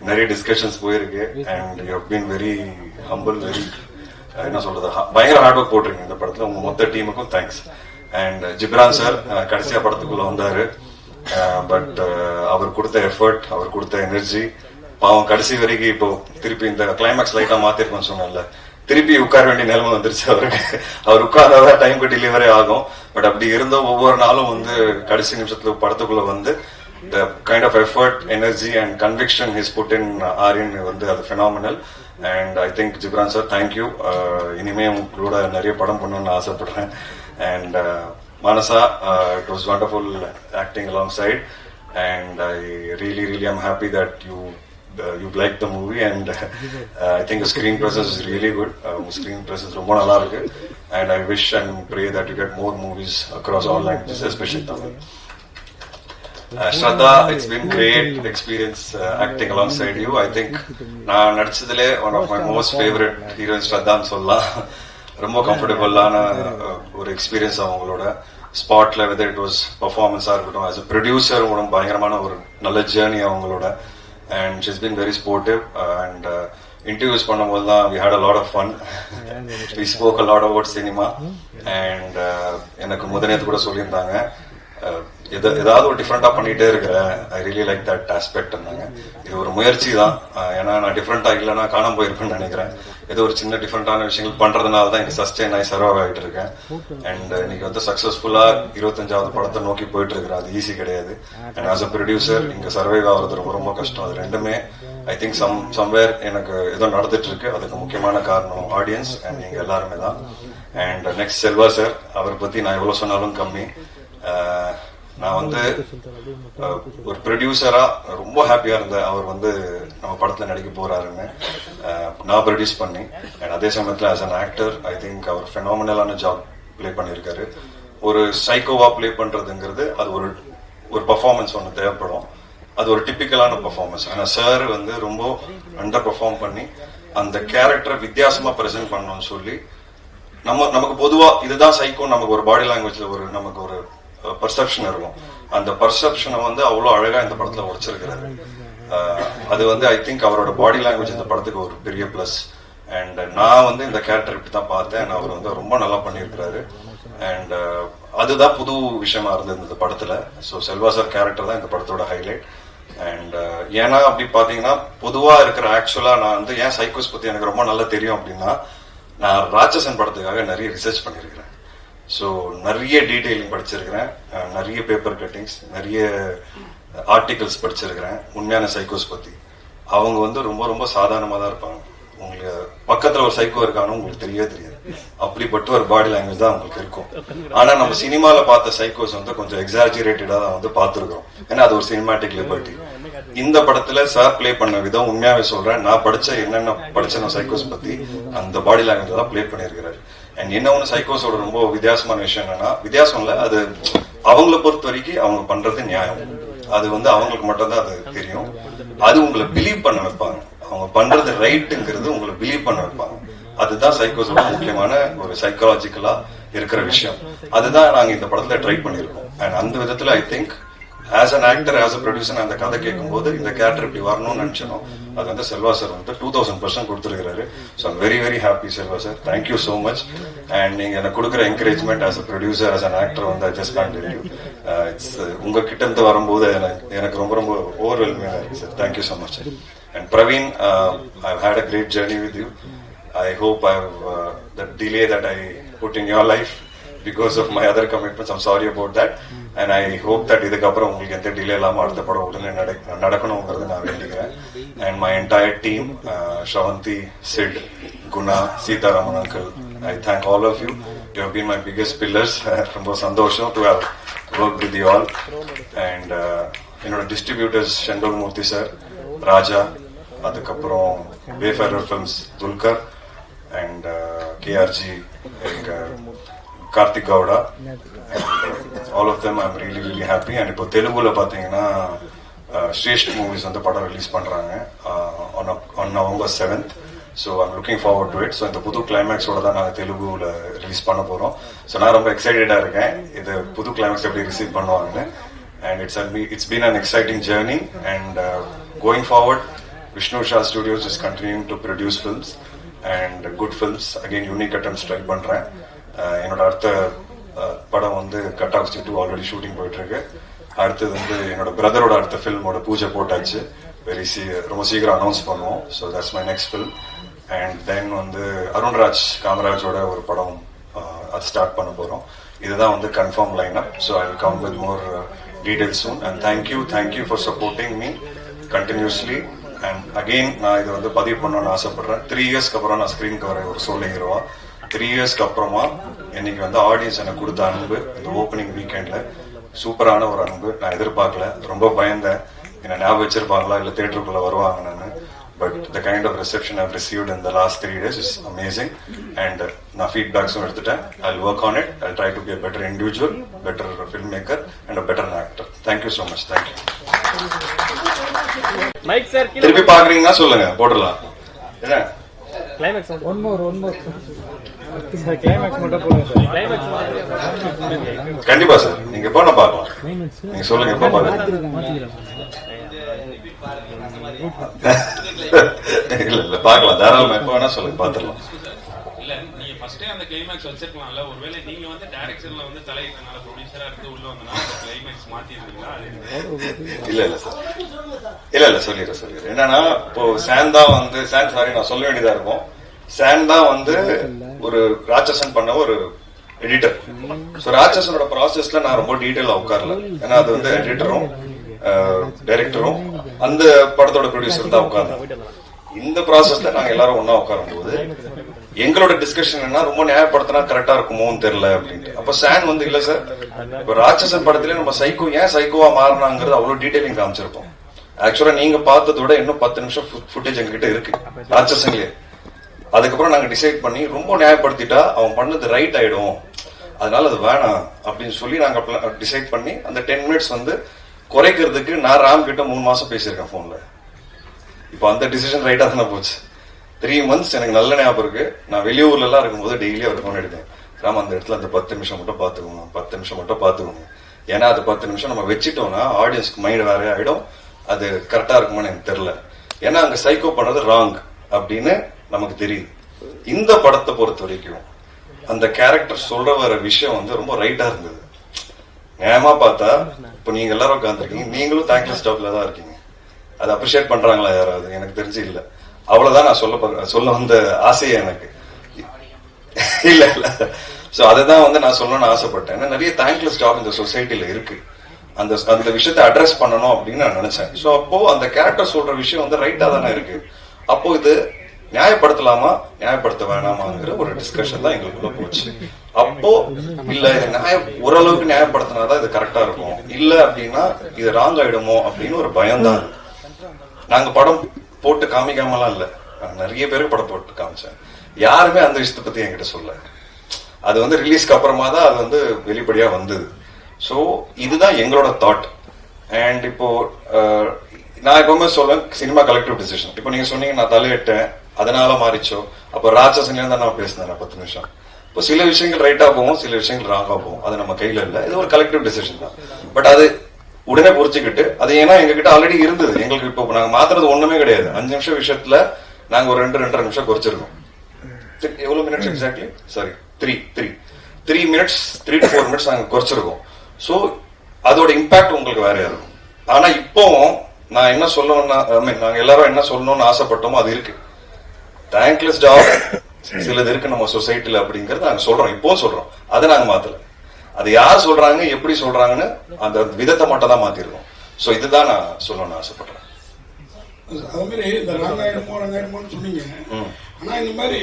நிறைய டிஸ்கஷன்ஸ் போயிருக்கு. And you have been very humble, very என்ன சொல்றது, பயங்கர hard work போட்டிருக்கீங்க இந்த படத்துல. உங்க மொத்த டீமுக்கும் தேங்க்ஸ். அண்ட் ஜிப்ரான் சார் கடைசியா படத்துக்குள்ள வந்தாரு. பட் அவர் கொடுத்த எஃபர்ட், அவர் கொடுத்த எனர்ஜி, பாவம் கடைசி வரைக்கும் இப்போ திருப்பி இந்த கிளைமேக்ஸ் லைட்டா மாத்திருக்கோம்னு சொன்னேன்ல, திருப்பி உட்கார வேண்டிய நிலைமை வந்துருச்சு அவருக்கு. அவர் உட்கார்ந்தாதான் டைம்க்கு டெலிவரி ஆகும். பட் அப்படி இருந்த ஒவ்வொரு நாளும் வந்து கடைசி நிமிஷத்துல படத்துக்குள்ள வந்து the kind of effort, energy and conviction he's put in Aryan வந்து அது phenomenal. And I think Gibran sir, thank you. இனிமே உங்களோட நிறைய படம் பண்ணணும்னு ஆசைப்படுறேன். And Manasa, it was wonderful acting alongside. And I really am happy that you liked the movie. And I think the screen presence is really good. Screen presence ரொம்ப நல்லா இருக்கு. And I wish and pray that you get more movies across all languages, especially Tamil. Shraddha, it's been great experience acting alongside you. I think நான் நடிச்சதுலே one of my most favorite heroines Shraddhaன்னு சொல்லலாம். ரொம்ப கம்ஃபர்டபுளான ஒரு experience அவங்களோட ஸ்பாட்ல, whether it was பர்ஃபார்மன்ஸா இருக்கட்டும், as a producer பயங்கரமான ஒரு நல்ல ஜேர்னி அவங்களோட. And she's been very sportive. And interviews பண்ணும்போது தான் we had a lot of fun. We spoke a lot about cinema. And எனக்கு முதனேத்து கூட சொல்லியிருந்தாங்க, ஏதாவது ஒரு டிஃப்ரெண்டா பண்ணிட்டே இருக்கிறேன், I really like that aspect. இது ஒரு முயற்சி தான். ஏன்னா நான் டிஃப்ரெண்டா இல்லைன்னா காணாம போயிருப்பேன்னு நினைக்கிறேன். ஏதோ ஒரு சின்ன டிஃப்ரெண்டான விஷயங்கள் பண்றதுனால தான் எனக்கு சஸ்டெயின் ஆகி சர்வ் ஆகிட்டு இருக்கேன். அண்ட் இன்னைக்கு வந்து சக்சஸ்ஃபுல்லா 25வது படத்தை நோக்கி போயிட்டு இருக்கிறேன். அது ஈஸி கிடையாது. அண்ட் ஆஸ் அ ப்ரொடியூசர் இங்க சர்வைவ் ஆகுறது ரொம்ப கஷ்டம். அது ரெண்டுமே ஐ திங்க் சம்வேர் எனக்கு ஏதோ நடந்துட்டு இருக்கு. அதுக்கு முக்கியமான காரணம் ஆடியன்ஸ் அண்ட் நீங்க எல்லாருமே தான். அண்ட் நெக்ஸ்ட் செல்வா சார், அவரை பத்தி நான் எவ்வளவு சொன்னாலும் கம்மி. நான் வந்து ஒரு ப்ரொடியூசரா ரொம்ப ஹாப்பியா இருந்தேன் அவர் வந்து நம்ம படத்துல நடிக்க போறாருன்னு. நான் ப்ரொடியூஸ் பண்ணி, அண்ட் அதே சமயத்துல as an actor I think அவர் ஃபெனாமினலான ஜாப் பிளே பண்ணியிருக்காரு. ஒரு சைக்கோவா பிளே பண்றதுங்கிறது அது ஒரு பர்ஃபார்மன்ஸ் ஒன்று தேவைப்படும். அது ஒரு டிப்பிக்கலான பர்ஃபார்மன்ஸ். ஆனா சார் வந்து ரொம்ப அண்டர் பெர்ஃபார்ம் பண்ணி அந்த கேரக்டரை வித்தியாசமா பிரசென்ட் பண்ணணும்னு சொல்லி நமக்கு பொதுவா இதுதான் சைக்கோ, நமக்கு ஒரு பாடி லாங்குவேஜ்ல நமக்கு ஒரு பர்செப்ஷன் இருக்கும். அந்த பர்செப்ஷனை வந்து அவ்வளவு அழகா இந்த படத்துல உடைச்சிருக்கிறாரு. அது வந்து ஐ திங்க் அவரோட பாடி லாங்குவேஜ் இந்த படத்துக்கு ஒரு பெரிய பிளஸ். அண்ட் நான் வந்து இந்த கேரக்டர் இப்படி தான் பார்த்தேன். அவர் வந்து ரொம்ப நல்லா பண்ணியிருக்கிறாரு. அண்ட் அதுதான் புது விஷயமா இருந்தது இந்த படத்துல. ஸோ செல்வா சார் கேரக்டர் தான் இந்த படத்தோட ஹைலைட். அண்ட் ஏன்னா அப்படி பாத்தீங்கன்னா பொதுவா இருக்கிற ஆக்சுவலா நான் வந்து ஏன் சைக்கோஸ் பத்தி எனக்கு ரொம்ப நல்லா தெரியும் அப்படின்னா, நான் ராட்சசன் படத்துக்காக நிறைய ரிசர்ச் பண்ணியிருக்கிறேன். ஸோ நிறைய டீடைலிங் படிச்சிருக்கிறேன், நிறைய பேப்பர் கட்டிங்ஸ், நிறைய ஆர்டிகல்ஸ் படிச்சிருக்கிறேன் உண்மையான சைக்கோஸ் பத்தி. அவங்க வந்து ரொம்ப சாதாரணமா தான் இருப்பாங்க. உங்களுக்கு பக்கத்துல ஒரு சைக்கோ இருக்கானு உங்களுக்கு தெரியவே தெரியாது. அப்படிப்பட்ட ஒரு பாடி லாங்குவேஜ் தான் உங்களுக்கு இருக்கும். ஆனா நம்ம சினிமால பார்த்த சைக்கோஸ் வந்து கொஞ்சம் எக்ஸாஜரேட்டடா தான் வந்து பார்த்திருக்கோம். ஏன்னா அது ஒரு சினிமாட்டிக் லிபர்ட்டி. இந்த படத்துல சார் பிளே பண்ண விதம் உண்மையாவே சொல்றேன், நான் என்னென்ன படிச்ச சைக்கோஸ் பத்தி அந்த பாடி லாங்குவேஜ் தான் பிளே பண்ணிருக்கிறாரு. அண்ட் என்ன ஒண்ணு சைக்கோஸோட ரொம்ப வித்தியாசமான விஷயம் என்னன்னா, வித்தியாசம் இல்ல, அது அவங்கள பொறுத்த வரைக்கும் அவங்க பண்றது நியாயம். அது வந்து அவங்களுக்கு மட்டும் தான் அது தெரியும். அது உங்களை பிலீவ் பண்ண வைப்பாங்க. அவங்க பண்றது ரைட்டுங்கிறது உங்களை பிலீவ் பண்ண வைப்பாங்க. அதுதான் சைக்கோஸோட முக்கியமான ஒரு சைக்காலஜிக்கலா இருக்கிற விஷயம். அதுதான் நாங்க இந்த படத்துல ட்ரை பண்ணிருக்கோம். அண்ட் அந்த விதத்துல I think as an actor, as a producer அந்த கதை கேட்கும் போது இந்த கேரக்டர் இப்படி வரணும்னு நினைச்சோம். அது வந்து செல்வா சார் வந்து 2000% கொடுத்துருக்காரு. So I'm very happy Selva sir, thank you so much. And நீங்க எனக்கு கொடுக்குற encouragement as a producer, as an actor வந்து I just can't tell you. It's உங்க கிட்ட இருந்து வரும்போது எனக்கு ரொம்ப ஓவர்வெல்மிங்கா இருக்கு sir. Thank you so much. And Praveen, I've had a great journey with you. I hope the delay that I put in your life because of my other commitments, I'm sorry about that. And I hope that இதுக்கப்புறம் உங்களுக்கு எந்த delay இல்லாம அடுத்த படம் உடனே நடக்கணுங்கிறது நான் வேண்டிக்கிறேன். And my entire team, Shravanti, Sid, Guna, Sitaraman uncle, I thank all of you. You have been my biggest pillars. ரொம்ப சந்தோஷம் to have worked with you all. And என்னோட டிஸ்ட்ரிபியூட்டர்ஸ் செண்டோல் மூர்த்தி சார், ராஜா, அதுக்கப்புறம் Wayfarer films Dulquer, and KRG, and Karthik Gowda, and all of them I'm really happy. And இப்போ தெலுங்குல பாத்தீங்கன்னா Sreshth movies வந்து படம் release பண்றாங்க on November 7th. So I'm looking forward to it. So இந்த புது கிளைமேக்ஸோட தான் நாங்க தெலுங்குல ரிலீஸ் பண்ண போறோம். So நான் ரொம்ப எக்ஸைட்டடா இருக்கேன் இது புது கிளைமேக்ஸ் எப்படி ரிசீவ் பண்ணுவாங்கன்னு. And it's been an exciting journey. And going forward, Vishnu Shah Studios is continuing to produce films and good films. Again, unique attempts try பண்றேன். என்னோட அடுத்த படம் வந்து கட்டாக்ஸ் 2 ஆல்ரெடி ஷூட்டிங் போயிட்டு இருக்கு. அடுத்தது வந்து என்னோட பிரதரோட அடுத்த ஃபில்மோட பூஜை போட்டாச்சு. ரொம்ப சீக்கிரம் அனௌன்ஸ் பண்ணுவோம். So that's my next film. And then வந்து அருண்ராஜ் காமராஜோட ஒரு படம் அது ஸ்டார்ட் பண்ண போறோம். இதுதான் வந்து confirm line up. So I will come with more details soon. And thank you for supporting me continuously. And again நான் இது வந்து பதிவு பண்ணணும்னு ஆசைப்படுறேன். 3 இயர்ஸ்க்கு அப்புறம் நான் ஸ்கிரீனுக்கு வர ஒரு சோலோ ஹீரோவா. 3 இயர்ஸ்க்கு அப்புறமா இன்னைக்கு வந்து ஆடியன்ஸ் எனக்கு கொடுத்த அன்பு இந்த ஓப்பனிங் வீக்கெண்ட்ல சூப்பரான ஒரு அன்பு. நான் எதிர்பார்க்கல, ரொம்ப பயந்தேன் என்ன ஞாபகம் வச்சிருப்பாங்களா இல்ல தியேட்டருக்குள்ள வருவாங்கன்னு. But the kind of reception I received in the last 3 days is amazing. And நான் ஃபீட்பேக்ஸும் எடுத்துட்டேன். I will work on it. I try to be a better individual, better filmmaker and a better actor. Thank you so much. Thank you. Mic sir திருப்பி பாக்குறீங்கன்னா சொல்லுங்க, போட்டுடலாம். என்ன climax one more sir, climax மட்டும் போடுங்க sir. Climax கண்டிப்பா sir, நீங்க எப்போ நான் பார்க்கலாம். நீங்க சொல்லுங்க எப்போ பார்க்கலாம். இல்ல பார்க்கலாம், தாராளமா எப்போ வேணா சொல்லுங்க, பாத்துடலாம். இல்ல நீங்க ஃபர்ஸ்டே அந்த கிளைமேக்ஸ் வச்சிருக்கலாம்ல. ஒருவேளை நீங்க வந்து டைரக்ஷன்ல வந்து தலையிட்டனால ப்ரொடியூசரா இருந்து உள்ள வந்தனால அந்த கிளைமேக்ஸ் மாத்திருக்கீங்களா? இல்ல சார், இல்ல சொல்லிடுறேன். என்னன்னா இப்போ சான் சாரி நான் சொல்ல வேண்டியதா இருக்கும். சான் தான் வந்து ஒரு ராட்சசன் பண்ண ஒரு எடிட்டர். சோ ராட்சசனோட ப்ராசஸ்ல நான் ரொம்ப டீடைலா உட்காரல. ஏன்னா அது வந்து எடிட்டரும் டைரக்டரும் அந்த படத்தோட ப்ரொடியூசர் தான் உட்கார்ந்து. இந்த ப்ராசஸ்ல நாங்க எல்லாரும் ஒன்னா உட்காரும் போது எங்களோட டிஸ்கஷன் என்ன, ரொம்ப நியாயப்படுத்தினா கரெக்டா இருக்குமோன்னு தெரியல அப்படின்ட்டு. அப்ப சான் வந்து இல்ல சார், இப்ப ராட்சசன் படத்துல நம்ம சைக்கோ ஏன் சைக்கோவா மாறினாங்கிறது அவ்வளவு டீடைலிங் காமிச்சிருப்போம். ஆக்சுவலா நீங்க பார்த்ததை விட இன்னும் 10 நிமிஷம் ஃபுட்டேஜ் எங்ககிட்ட இருக்கு ராட்சசன்லயே. அதுக்கப்புறம் நாங்க டிசைட் பண்ணி ரொம்ப நியாயப்படுத்திட்டா அவன் பண்ணது ரைட் ஆயிடும், அதனால அது வேணாம் அப்படின்னு சொல்லி நாங்க டிசைட் பண்ணி அந்த 10 minutes வந்து குறைக்கிறதுக்கு நான் ராம் கிட்ட 3 மாசம் பேசியிருக்கேன் போன்ல. இப்போ அந்த டிசிஷன் ரைட்டா தானே போச்சு. 3 months எனக்கு நல்ல ஞாபகம் இருக்கு. நான் வெளியூர்ல எல்லாம் இருக்கும்போது டெய்லி அவர் போன் எடுத்தேன். ராம் அந்த இடத்துல அந்த 10 நிமிஷம் மட்டும் பாத்துக்கோங்க, 10 நிமிஷம் மட்டும் பாத்துக்கோங்க. ஏன்னா அது 10 நிமிஷம் நம்ம வச்சுட்டோம்னா ஆடியன்ஸ்க்கு மைண்ட் வேற ஆயிடும், அது கரெக்டா இருக்குமான்னு எனக்கு தெரியல. ஏன்னா அங்க சைக்கோ பண்ணது ராங் அப்படின்னு நமக்கு தெரியுது. இந்த படத்தை பொறுத்த வரைக்கும் அந்த கேரக்டர் சொல்ற வர விஷயம் வந்து ரொம்ப ரைட்டா இருந்தது. நியாயமா பார்த்தா இப்ப நீங்க எல்லாரும் உட்காந்துருக்கீங்க, நீங்களும் தேங்க்லெஸ் ஜாப்ல தான் இருக்கீங்க. அதை அப்ரிஷியேட் பண்றாங்களா யாராவது? எனக்கு தெரிஞ்சு இல்ல. அவ்வளவுதான் நான் சொல்ல வந்த ஆசையே எனக்கு இல்ல. சோ அதுதான் வந்து நான் சொல்லணும்னு ஆசைப்பட்டேன். ஏன்னா நிறைய தேங்க்லெஸ் ஜாப் இந்த சொசைட்டில இருக்கு. அந்த விஷயத்தை அட்ரஸ் பண்ணணும் அப்படின்னு நான் நினைச்சேன். சோ அப்போ அந்த கேரக்டர் சொல்ற விஷயம் வந்து ரைட்டா தானே இருக்கு. அப்போ இது நியாயப்படுத்தலாமா நியாயப்படுத்த வேணாமாங்கிற ஒரு டிஸ்கஷன் தான் எங்களுக்குள்ள போச்சு. அப்போ இல்ல இது ஓரளவுக்கு நியாயப்படுத்தினாதான் இது கரெக்டா இருக்கும், இல்ல அப்படின்னா இது ராங் ஆயிடுமோ அப்படின்னு ஒரு பயம் தான். நாங்க படம் போட்டு காமிக்காமலாம் இல்ல, நிறைய பேருக்கு படம் போட்டு காமிச்சேன். யாருமே அந்த விஷயத்தை பத்தி என்கிட்ட சொல்ல. அது வந்து ரிலீஸ்க்கு அப்புறமா தான் அது வந்து வெளிப்படையா வந்தது. சோ இதுதான் எங்களோட தாட். அண்ட் இப்போ நான் எப்பவுமே சொல்றேன், சினிமா கலெக்டிவ் டிசிஷன். இப்போ நீங்க சொன்னீங்க நான் தலையிட்டேன் அதனால மாறிச்சோ, அப்ப ராட்சசன்ல தான் நான் பேசினேன் 10 நிமிஷம். இப்போ சில விஷயங்கள் ரைட்டா போகும், சில விஷயங்கள் ராங்கா போகும், அது நம்ம கையில இல்ல. இது ஒரு கலெக்டிவ் டிசிஷன் தான். பட் அது உடனே புரிச்சுக்கிட்டு அது ஏன்னா எங்ககிட்ட ஆல்ரெடி இருந்தது. எங்களுக்கு இப்போ நாங்க மாத்துறது ஒண்ணுமே கிடையாது. 5 நிமிஷம் விஷயத்துல நாங்க ஒரு 2-2.5 நிமிஷம் குறைச்சிருக்கோம். எவ்வளவு minutes exactly? Sorry 3 minutes 3 to 4 minutes நாங்க குறைச்சிருக்கோம். சோ அதோட இம்பாக்ட் உங்களுக்கு வேற இருக்கும். ஆனா இப்போ நான் என்ன சொல்லணும்னா, நாங்க எல்லாரும் என்ன சொல்லணும்னு ஆசைப்பட்டோமோ அது இருக்கு. தேங்க்லெஸ் ஜாப் சிலது இருக்கு நம்ம சொசைட்டில அப்படிங்கறது நாங்க சொல்றோம், இப்போ சொல்றோம். அதை நாங்க மாத்தல. அது யார் சொல்றாங்க எப்படி சொல்றாங்கன்னு அந்த விதத்தை மட்டும் தான் மாத்திருக்கோம். சோ இதுதான் நான் சொல்லணும்னு ஆசைப்படுறேன். அது மாதிரி இந்த ரங்காயிரமோன்னு சொன்னீங்க. ஆனா இந்த மாதிரி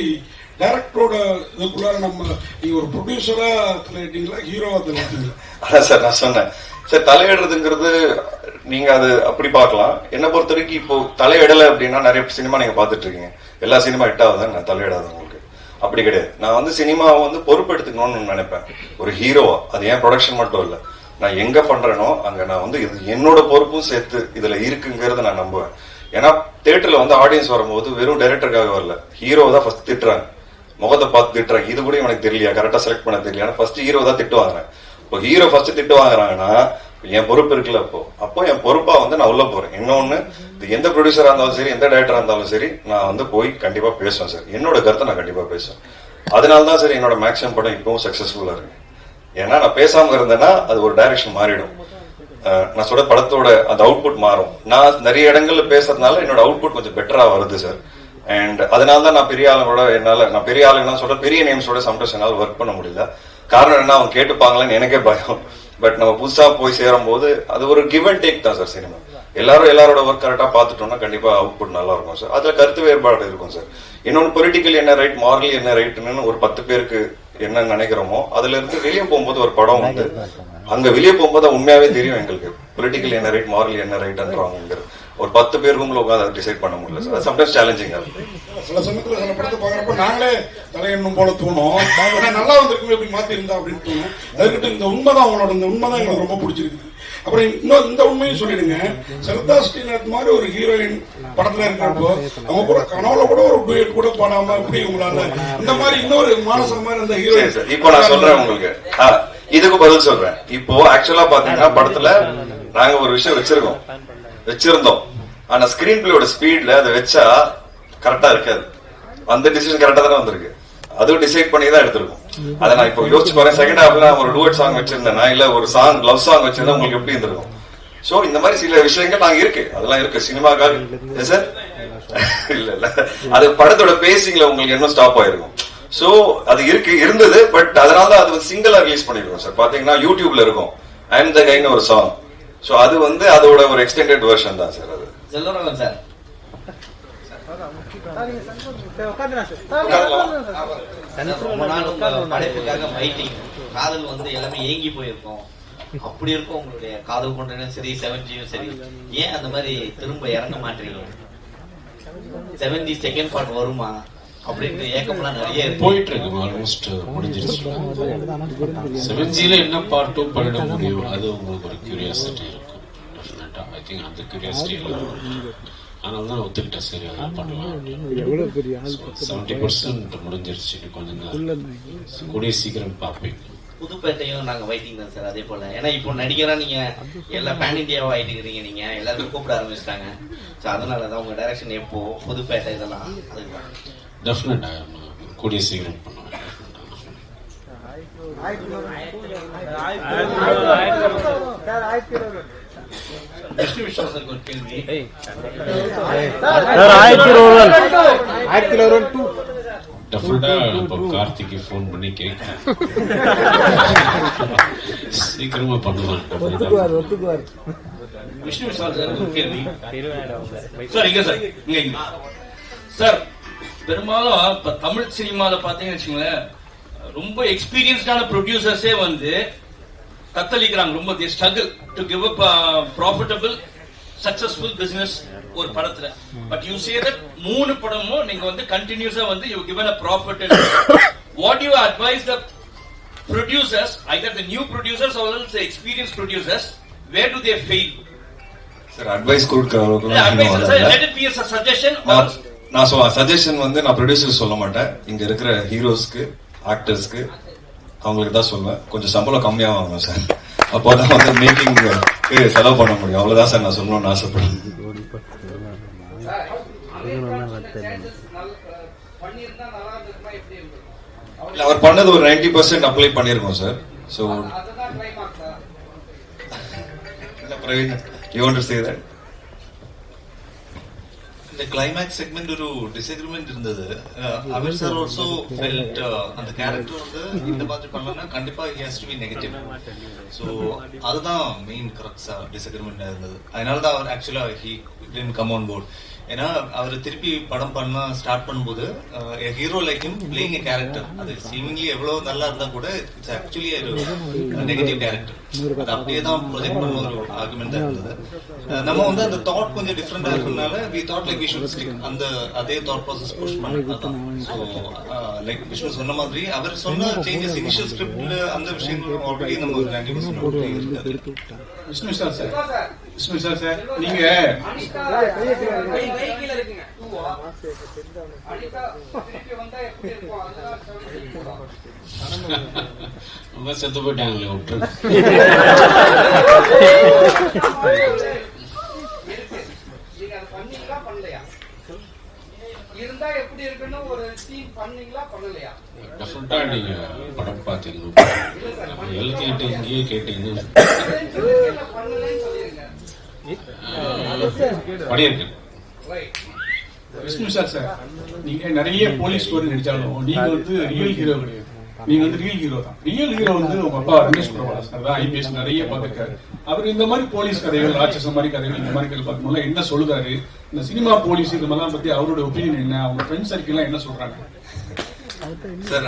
டைரக்டரோட இதுக்குள்ள நம்ம நீங்க ஒரு ப்ரொடியூசரா தலையிட்டீங்களா, ஹீரோவா தலையிட்டீங்களா? அதான் சார் நான் சொன்னேன் சார், தலையிடுறதுங்கிறது நீங்க அது அப்படி பார்க்கலாம். என்ன பொறுத்த வரைக்கும் இப்போ தலையிடல அப்படின்னா நிறைய சினிமா நீங்க பாத்துட்டு இருக்கீங்க, எல்லா சினிமா ஹிட் ஆகுதான் நான் தலையிடாத. உங்களுக்கு அப்படி கிடையாது. நான் வந்து சினிமாவை வந்து பொறுப்பெடுத்துக்கணும்னு நினைப்பேன் ஒரு ஹீரோவா. அது ஏன் ப்ரொடக்ஷன் மட்டும் இல்ல, நான் எங்க பண்றேனோ அங்க நான் வந்து என்னோட பொறுப்பும் சேர்த்து இதுல இருக்குங்கிறத நான் நம்புவேன். ஏன்னா தியேட்டர்ல வந்து ஆடியன்ஸ் வரும்போது வெறும் டைரக்டருக்காக வரல, ஹீரோவை தான் ஃபர்ஸ்ட் திட்டுறாங்க, முகத்தை பார்த்து திட்டுறாங்க. இது கூட எனக்கு தெரியலையா, கரெக்டா செலக்ட் பண்ண தெரியல, ஃபர்ஸ்ட் ஹீரோ தான் திட்டு வாங்குறேன். இப்போ ஹீரோ ஃபர்ஸ்ட் திட்டு வாங்குறாங்கன்னா என் பொறுப்பு இருக்குல்ல. அப்போ என் பொறுப்பா வந்து நான் உள்ள போறேன். இன்னொன்னு, எந்த ப்ரொடியூசரா இருந்தாலும் சரி, எந்த டைரக்டரா இருந்தாலும் சரி, நான் வந்து போய் கண்டிப்பா பேசுவேன் சார். என்னோட கருத்தை நான் கண்டிப்பா பேசுவேன். அதனாலதான் சார் என்னோட மேக்ஸிமம் படம் இப்பவும் சக்சஸ்ஃபுல்லா இருக்கு. ஏன்னா நான் பேசாம இருந்தேன்னா அது ஒரு டைரக்ஷன் மாறிடும். நான் சொல்ற படத்தோட அந்த அவுட்புட் மாறும். நான் நிறைய இடங்கள்ல பேசுறதுனால என்னோட அவுட்புட் கொஞ்சம் பெட்டரா வருது சார். அண்ட் அதனால தான் நான் பெரிய ஆளுங்களோட நான் பெரிய ஆளுங்கன்னு சொல்ற பெரிய நேம்ஸோட சம்டைம்ஸ் என்னால் ஒர்க் பண்ண முடியல. காரணம் என்ன, அவங்க கேட்டுப்பாங்களேன்னு எனக்கே பயம். பட் நம்ம புதுசா போய் சேரும் போது அது ஒரு கிவ் அண்ட் டேக் தான் சார் சினிமா. எல்லாரோட ஒர்க் கரெக்டா பாத்துட்டோம்னா கண்டிப்பா அவுட்புட் நல்லா இருக்கும் சார். அதுல கருத்து வேறுபாடு இருக்கும் சார். இன்னொன்னு பொலிட்டிக்கல் என்ன ரைட், மாரலி என்ன ரைட்னு ஒரு 10 பேருக்கு என்ன நினைக்கிறோமோ அதுல இருந்து வெளியே போகும்போது ஒரு படம் வந்து அங்க வெளியே போகும்போது உண்மையாவே தெரியும் எங்களுக்கு பொலிட்டிக்கல் என்ன ரைட், மாரலி என்ன ரைட்ன்றாங்க. ஒரு 10 பேர் ரூம்ல உட்காந்து அதை டிசைட் பண்ண முடியல சார். சம்டைம்ஸ் சேலஞ்சிங் ஆகும். சில சமயத்துல சில படத்தை பாக்குறப்ப நாங்களே தலையெண்ணும் போல தோணும், நல்லா வந்திருக்குமே இப்படி மாத்தி இருந்தா அப்படின்னு தோணும். அதுக்கிட்ட இந்த உண்மைதான், அவங்களோட இந்த உண்மைதான் எங்களுக்கு ரொம்ப பிடிச்சிருக்கு. அப்புறம் இன்னும் இந்த உண்மையும் சொல்லிடுங்க, சரதா ஸ்ரீநாத் மாதிரி ஒரு ஹீரோயின் படத்துல இருக்கிறப்போ அவங்க கூட கனவுல கூட ஒரு டூயட் கூட பாடாம இப்படி உங்களால இந்த மாதிரி இன்னொரு மானச மாதிரி அந்த ஹீரோயின். இப்போ நான் சொல்றேன் உங்களுக்கு, இதுக்கு பதில் சொல்றேன். இப்போ ஆக்சுவலா பாத்தீங்கன்னா படத்துல நாங்க ஒரு விஷயம் வச்சிருந்தோம், ஆனா ஸ்கிரீன் பிளேயோட ஸ்பீட்ல அதை வச்சா கரெக்டா இருக்காது. அந்த டிசிஷன் கரெக்டா தானே வந்திருக்கு, அதுவும் டிசைட் பண்ணி தான் எடுத்திருக்கோம். அதை நான் இப்போ யோசிச்சு பாருங்க, செகண்ட் ஹாஃப்ல ஒரு டூயட் சாங் வச்சிருந்தேன், இல்ல ஒரு சாங் லவ் சாங் வச்சிருந்தா உங்களுக்கு எப்படி இருந்திருக்கும்? சோ இந்த மாதிரி சில விஷயங்கள் நாங்க இருக்கு, அதெல்லாம் இருக்கு சினிமாக்காக சார். இல்ல அது படத்தோட பேசிங்ல உங்களுக்கு என்ன ஸ்டாப் ஆயிருக்கும். சோ அது இருந்தது. பட் அதனால அது சிங்கிளா ரிலீஸ் பண்ணிருக்கோம் சார். பாத்தீங்கன்னா யூடியூப்ல இருக்கும் ஐ அம் த கைன்னு ஒரு சாங். சோ அது வந்து அதோட ஒரு எக்ஸ்டெண்டட் வெர்ஷன் தான் சார். அது செல்வராகவன் சார் ரொம்ப நாள் உங்க படைப்புக்காக வெயிட்டிங். காதல் வந்து எல்லாமே ஏங்கி போயிருக்கோம், அப்படி இருக்கும் உங்களுடைய காதல் கொண்டனும் சரி 70யும் சரி. ஏன் அந்த மாதிரி திரும்ப இறங்க மாட்டீங்க? 70 செகண்ட் பார்ட் வருமா அப்படின்ற ஏக்கம்லாம் நிறைய போயிட்டு இருக்கு. ஆல்மோஸ்ட் முடிஞ்சிருச்சு. 70ல என்ன பார்ட் 2 பண்ணிட முடியும், அது உங்களுக்கு ஒரு கியூரியாசிட்டி இருக்கும். டெஃபினட்டா ஐ திங்க் அந்த கியூரியாசிட்டி அதனால தான் ஒத்துக்கிட்டேன், சரி அதை பண்ணலாம். 70% முடிஞ்சிருச்சு, கொஞ்சம் கூடிய சீக்கிரம் பார்ப்பீங்க. புதுப்பேட்டையும் நாங்க வெயிட்டிங் தான் சார். அதே போல ஏன்னா இப்போ நடிகரா நீங்க எல்லா பேன் இண்டியாவா ஆயிட்டு இருக்கீங்க, நீங்க எல்லாருக்கும் கூப்பிட ஆரம்பிச்சிட்டாங்க. சோ அதனாலதான் உங்க டைரக்ஷன் எப்போ புதுப்பேட்டை இதெல்லாம் அதுதான் டெஃபினட்டா கூடிய சீக்கிரம் பண்ணுவேன். விஷ்ணு விஸ்வாசருக்கு ஒரு கேள்வி. டெஃபினட்டா கார்த்திக்கு போன் பண்ணி கேட்கிறேன், சீக்கிரமா பண்ணுவான். விஷ்ணு விஸ்வாசருக்கு ஒரு கேள்வி சார். இங்க சார், இங்க சார், பெரும்பாலும் இப்ப தமிழ் சினிமால பாத்தீங்கன்னு வச்சுங்களேன், ரொம்ப எக்ஸ்பீரியன்ஸ்டான ப்ரொடியூசர்ஸே வந்து தத்தளிக்கிறாங்க. ரொம்ப they struggle to give up profitable successful business ஒரு படத்துல. பட் யூ சே தட் 3 படமும் நீங்க வந்து கண்டினியூஸா வந்து you given a profit. What do you advise the producers, either the new producers or else the experienced producers, where do they fail? Sir advice கொடுக்கிற அளவுக்கு let it be a suggestion or நான் suggestion வந்து நான் producer சொல்ல மாட்டேன். இங்க இருக்கிற ஹீரோஸ்க்கு ஆக்டர்ஸ்க்கு அவங்களுக்கு தான் சொல்லுவேன், கொஞ்சம் சம்பளம் கம்மியா வாங்கணும் சார், அப்போதான் வந்து மேக்கிங் செலவு பண்ண முடியும். அவ்வளவுதான் சார் நான் சொல்லணும்னு ஆசைப்படுறேன். அவர் பண்ணது ஒரு 90% அப்ளை பண்ணிருக்கோம் sir. So Praveen, you want to say that? இந்த கிளைமேக்ஸ் செக்மெண்ட் ஒரு டிஸ்அக்ரிமெண்ட் இருந்தது. அமீர் சார் ஆல்சோ ஃபெல்ட் அந்த கேரக்டர் வந்து இந்த மாதிரி பண்ணலன்னா கண்டிப்பா he has to be negative. So அதுதான் மெயின் கரெக்டா டிஸ்அக்ரிமெண்ட் இருந்தது. அதனால தான் அவர் ஆக்சுவலா he didn't come on board. ஏன்னா அவர் திருப்பி படம் பண்ண ஸ்டார்ட் பண்ணும்போது hero like him playing a character, அது சீமிங்லி எவ்வளவு நல்லா இருந்தா கூட இட்ஸ் ஆக்சுவலி நெகட்டிவ் கேரக்டர். அது அப்படியே தான் ப்ரொஜெக்ட் பண்ண ஒரு ஆர்குமெண்ட் தான் இருந்தது. நம்ம வந்து அந்த தாட் கொஞ்சம் டிஃப்ரெண்டா இருக்கனால we thought like we should stick அந்த அதே தாட் ப்ராசஸ் புஷ் பண்ணலாம். ஸோ லைக் விஷ்ணு சொன்ன மாதிரி அவர் சொன்ன சேஞ்சஸ் இனிஷியல் ஸ்கிரிப்ட்ல அந்த விஷயங்கள் ஆல்ரெடி நம்ம ஒரு 90% இருக்கு. விஷ்ணு சார் நீங்க ரொம்ப செத்து போயிட்டாங்களே விட்டு. டெஃபினட்டா நீங்க படம் பாத்தீங்கன்னா எல்லாத்தையும் இங்கேயே கேட்டீங்கன்னா பண்ணியிருக்கேன். விஷ்ணு சார் நீங்க நிறைய போலீஸ் ஸ்டோரி நடிச்சாலும் நீங்க வந்து ரியல் ஹீரோ கிடையாது. நீங்க வந்து ரியல் ஹீரோ தான். ரியல் ஹீரோ வந்து உங்க அப்பா ரமேஷ் பிரபாகர் சார் தான். ஐபிஎஸ் நிறைய பார்த்திருக்காரு. அவர் இந்த மாதிரி போலீஸ் கதைகள், ராட்சச மாதிரி கதைகள், இந்த மாதிரி கதை பார்க்கும்போது என்ன சொல்லுதாரு, இந்த சினிமா போலீஸ் இது மாதிரிலாம் பத்தி அவரோட ஒப்பீனியன் என்ன, அவங்க ஃப்ரெண்ட்ஸ் சர்க்கிள் என்ன சொல்றாங்க? சார்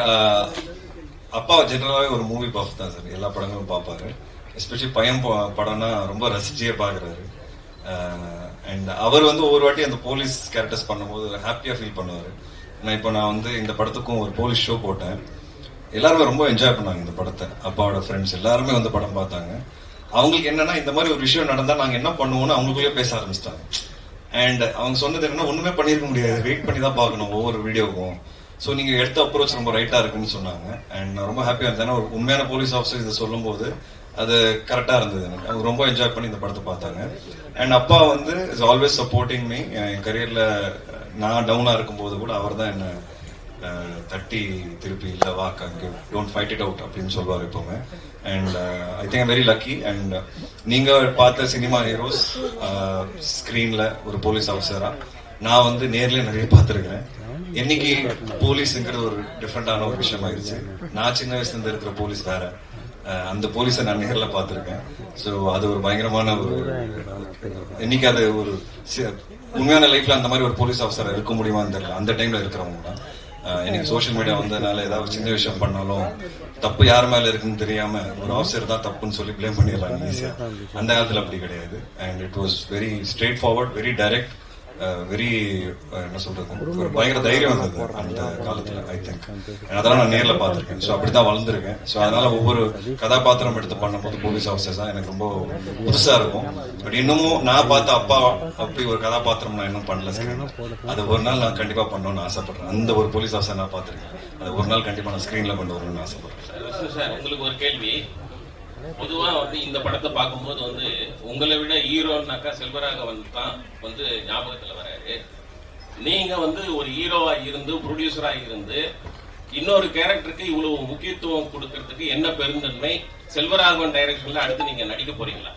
அப்பா ஜெனரலாவே ஒரு மூவி பஃப் தான் சார். எல்லா படங்களும் பார்ப்பாரு. எஸ்பெஷலி பையன் படம்னா ரொம்ப ரசிச்சியே பாக்குறாரு. அண்ட் அவர் வந்து ஒவ்வொரு வாட்டி அந்த போலீஸ் கேரக்டர்ஸ் பண்ணும்போது ஹாப்பியா ஃபீல் பண்ணுவாரு. நான் வந்து இந்த படத்துக்கும் ஒரு போலீஸ் ஷோ போட்டேன். எல்லாருமே ரொம்ப என்ஜாய் பண்ணாங்க இந்த படத்தை. அப்பாவோட ஃப்ரெண்ட்ஸ் எல்லாருமே வந்து படம் பார்த்தாங்க. அவங்களுக்கு என்னன்னா இந்த மாதிரி ஒரு விஷயம் நடந்தா நாங்க என்ன பண்ணுவோம்னு அவங்களுக்குள்ளே பேச ஆரம்பிச்சிட்டாங்க. அண்ட் அவங்க சொன்னது என்னன்னா ஒண்ணுமே பண்ணிருக்க முடியாது, வெயிட் பண்ணி தான் பார்க்கணும் ஒவ்வொரு வீடியோக்கும். ஸோ நீங்க எடுத்த அப்ரோச் ரொம்ப ரைட்டா இருக்குன்னு சொன்னாங்க. அண்ட் நான் ரொம்ப ஹாப்பியா இருந்தேன். ஒரு உண்மையான போலீஸ் ஆஃபீஸர் இதை சொல்லும் போது அது கரெக்டா இருந்தது எனக்கு. அவங்க ரொம்ப என்ஜாய் பண்ணி இந்த படத்தை பார்த்தாங்க. அண்ட் அப்பா வந்து இஸ் ஆல்வேஸ் சப்போர்ட்டிங் மீ. என் கரியர்ல நான் டவுனா இருக்கும்போது கூட அவர் தான் என்ன தட்டி திருப்பி இல்ல walk don't fight it out அப்படின்னு சொல்லுவார் எப்பவுமே. And I think I'm very lucky. And நீங்க பார்த்த சினிமா ஹீரோஸ் ஸ்கிரீன்ல ஒரு போலீஸ் ஆஃபீஸரா நான் வந்து நேர்ல நிறைய பார்த்திருக்கிறேன். என்னைக்கு போலீஸ்ங்கிறது ஒரு டிஃப்ரெண்டான ஒரு விஷயம் ஆயிடுச்சு. நான் சின்ன வயசுல இருந்து இருக்கிற போலீஸ் வேற. அந்த போலீஸை நான் நேர்ல பார்த்திருக்கேன். ஸோ அது ஒரு பயங்கரமான ஒரு என்னைக்கு அது ஒரு உண்மையான லைஃப்ல அந்த மாதிரி ஒரு போலீஸ் ஆஃபீஸர் இருக்க முடியுமான்னு தெரியல. அந்த டைம்ல இருக்கிறவங்க தான். எனக்கு சோசியல் மீடியா வந்ததுனால ஏதாவது சின்ன விஷயம் பண்ணாலும் தப்பு யார் மேல இருக்குன்னு தெரியாம ஒரு ஆஃபீஸர் தான் தப்புன்னு சொல்லி பிளேம் பண்ணிடலாம் ஈஸியா. அந்த காலத்துல அப்படி கிடையாது. And it was very straight forward, very direct, very என்ன சொல்றது, ஒரு பயங்கர தைரியம் வந்தது அந்த காலத்துல. ஐ திங்க் அதெல்லாம் நான் நேர்ல பார்த்திருக்கேன். ஸோ அப்படிதான் வளர்ந்துருக்கேன். ஸோ அதனால ஒவ்வொரு கதாபாத்திரம் எடுத்து பண்ணும்போது போலீஸ் ஆஃபீஸர்ஸ் தான் எனக்கு ரொம்ப புதுசா இருக்கும். பட் இன்னமும் நான் பார்த்த அப்பா அப்படி ஒரு கதாபாத்திரம் நான் இன்னும் பண்ணல ஸ்கிரீன். அது ஒரு நாள் நான் கண்டிப்பா பண்ணணும்னு ஆசைப்படுறேன். அந்த ஒரு போலீஸ் ஆஃபீஸர் நான் பார்த்திருக்கேன். அது ஒரு நாள் கண்டிப்பா நான் ஸ்கிரீன்ல கொண்டு வரணும்னு ஆசைப்படுறேன். சார் உங்களுக்கு ஒரு கேள்வி. பொதுவா வந்து இந்த படத்தை பார்க்கும்போது வந்து உங்களை விட ஹீரோனாக்கா செல்வராகவன் தான் வந்து ஞாபகத்துல வராரு. நீங்க வந்து ஒரு ஹீரோவா இருந்து ப்ரொடியூசரா இருந்து இன்னொரு கேரக்டருக்கு இவ்வளவு முக்கியத்துவம் கொடுக்கறதுக்கு என்ன பெருந்தன்மை? செல்வராகவன் டைரக்ஷன்ல அடுத்து நீங்க நடிக்க போறீங்களா?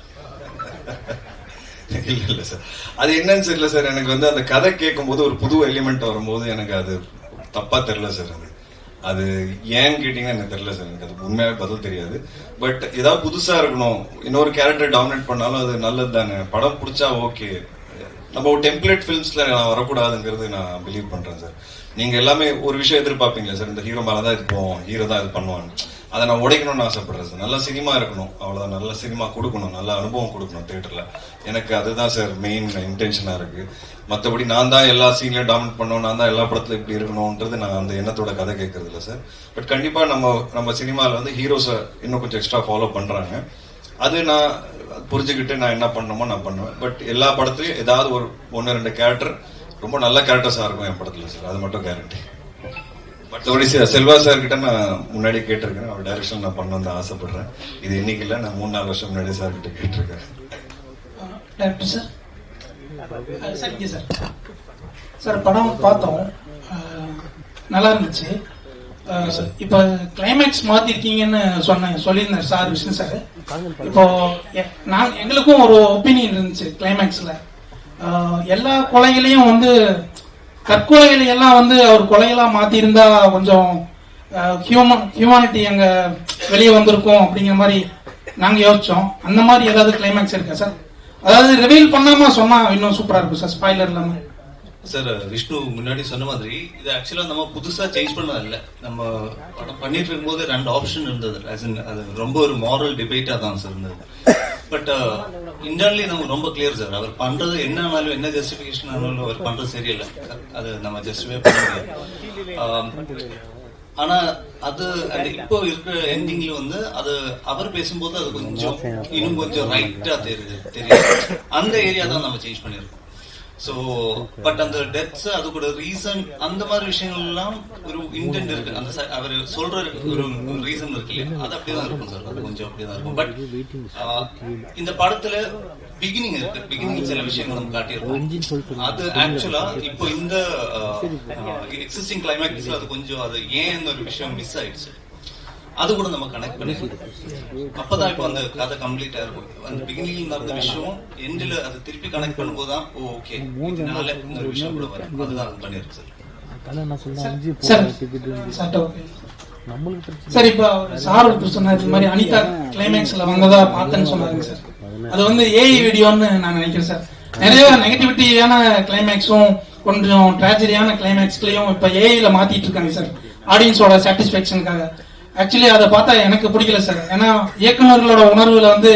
இல்ல சார், அது என்னன்னு தெரியல சார். எனக்கு வந்து அந்த கதை கேட்கும் போது ஒரு புது எலிமெண்ட் வரும்போது எனக்கு அது தப்பா தெரியல சார். அது ஏன்னு கேட்டீங்கன்னா எனக்கு தெரியல சார். எனக்கு அது உண்மையாவே பதில் தெரியாது. பட் ஏதாவது புதுசா இருக்கணும், இன்னொரு கேரக்டர் டாமினேட் பண்ணாலும் அது நல்லது தானே. படம் பிடிச்சா ஓகே. நம்ம ஒரு டெம்ப்ளேட் ஃபிலிம்ஸ்ல நான் வரக்கூடாதுங்கிறது நான் பிலீவ் பண்றேன் சார். நீங்க எல்லாமே ஒரு விஷயம் எதிர்பார்ப்பீங்களா சார், இந்த ஹீரோ மேலதான் இது போவோம், ஹீரோ தான் இது பண்ணுவாங்க. அதை நான் உடைக்கணும்னு ஆசைப்படுறேன் சார். நல்ல சினிமா இருக்கணும், அவ்வளவுதான். நல்ல சினிமா கொடுக்கணும், நல்ல அனுபவம் கொடுக்கணும் தியேட்டர்ல. எனக்கு அதுதான் சார் மெயின் இன்டென்ஷனா இருக்கு. மற்றபடி நான் தான் எல்லா சீன்லயும் டாமினேட் பண்ணணும், நான் தான் எல்லா படத்துல இப்படி இருக்கணும்ன்றது நான் அந்த எண்ணத்தோட கதை கேட்கறது இல்லை சார். பட் கண்டிப்பா நம்ம சினிமால வந்து ஹீரோஸை இன்னும் கொஞ்சம் எக்ஸ்ட்ரா ஃபாலோ பண்றாங்க. அது நான் புரிஞ்சுக்கிட்டு நான் என்ன பண்ணணுமோ நான் பண்ணுவேன். பட் எல்லா படத்துலயும் ஏதாவது ஒரு 1-2 கேரக்டர் ரொம்ப நல்ல கேரக்டர்ஸா இருக்கும் என் படத்துல சார். அது மட்டும் கேரண்டி. மற்றபடி செல்வா சார் கிட்ட நான் முன்னாடி கேட்டிருக்கேன். அவர் டைரக்ஷன் நான் பண்ணணும்னு ஆசைப்படுறேன். இது இன்னைக்கு இல்ல, நான் 3-4 வருஷம் முன்னாடி சார் கிட்ட கேட்டிருக்கேன். டைரக்டர் சார், சரிங்க சார். சார் படம் பார்த்தோம், நல்லா இருந்துச்சு. இப்ப கிளைமேக்ஸ் மாத்திருக்கீங்கன்னு சொல்லியிருந்தார் சார், விஷ்ணு சார். இப்போ எங்களுக்கும் ஒரு ஒப்பீனியன் இருந்துச்சு கிளைமேக்ஸ்ல. எல்லா கொலைகளையும் வந்து தற்கொலைகளை எல்லாம் வந்து அவர் கொலைகளா மாத்தி இருந்தா கொஞ்சம் ஹியூமானிட்டி அங்க வெளியே வந்திருக்கும் அப்படிங்கிற மாதிரி நாங்க யோசிச்சோம். அந்த மாதிரி ஏதாவது கிளைமேக்ஸ் இருக்கா சார்? அதாவது ரிவீல் பண்ணாம சொன்னா இன்னும் சூப்பரா இருக்கும் சார், ஸ்பாயிலர் இல்லாம. சார் விஷ்ணு முன்னாடி சொன்ன மாதிரி இது ஆக்சுவலா நம்ம புதுசா சேஞ்ச் பண்ணது இல்ல. நம்ம படம் பண்ணிட்டு இருக்கும்போது 2 ஆப்ஷன் இருந்தது. அது ரொம்ப ஒரு மாரல் டிபேட்டா தான் சார் இருந்தது. பட் இன்டர்னலி நம்ம ரொம்ப கிளியர் சார். அவர் பண்றது என்ன ஆனாலும், என்ன ஜஸ்டிபிகேஷன் ஆனாலும் அவர் பண்றது சரியில்லை. அது நம்ம ஜஸ்டிஃபை பண்ண முடியாது. ஆனா அது இப்போ இருக்கிற எண்டிங்ல வந்து அது அவர் பேசும்போது அது கொஞ்சம் இன்னும் கொஞ்சம் ரைட்டா தெரியுது. அந்த ஏரியா தான் நம்ம சேஞ்ச் பண்ணிருக்கோம். சோ பட் அந்த டெத்ஸ், அது கூட ரீசன், அந்த மாதிரி விஷயங்கள் எல்லாம் ஒரு இன்டென்ட் இருக்கு. அந்த அவர் சொல்ற ஒரு ரீசன் இருக்கு இல்லையா, அது அப்படியேதான் இருக்கும் சார். அது கொஞ்சம் அப்படியேதான் இருக்கும். பட் இந்த படத்துல பிகினிங் இருக்கு. பிகினிங் சில விஷயங்கள் நம்ம காட்டியிருக்கோம். அது ஆக்சுவலா இப்போ இந்த எக்ஸிஸ்டிங் கிளைமேக்ஸ்ல அது கொஞ்சம் அது ஏன் ஒரு விஷயம் மிஸ் ஆயிடுச்சு. அது கூட நம்ம கனெக்ட் பண்ணிருக்கோம். அப்பதான் இப்போ அந்த கதை கம்ப்ளீட்டா இருக்கும். அந்த பிகினிங் நடந்த விஷயம் எண்டில் அதை திருப்பி கனெக்ட் பண்ணும்போது தான் ஓகே இதனால இந்த விஷயம் கூட வரும். அதுதான் பண்ணிருக்கு சார். இப்ப சார் ஒருத்தர் சொன்னார் இந்த மாதிரி அனிதா கிளைமேக்ஸ்ல வந்ததா பார்த்தேன்னு சொன்னாருங்க சார். அது வந்து ஏஐ வீடியோன்னு நான் நினைக்கிறேன் சார். நிறைய நெகட்டிவிட்டியான கிளைமேக்ஸும் கொஞ்சம் டிராஜடியான கிளைமேக்ஸ்லயும் இப்ப ஏஐல மாத்திட்டு இருக்காங்க சார், ஆடியன்ஸோட சாட்டிஸ்பாக்சனுக்காக. ஆக்சுவலி அதை பார்த்தா எனக்கு பிடிக்கல சார். ஏன்னா இயக்குநர்களோட உணர்வுல வந்து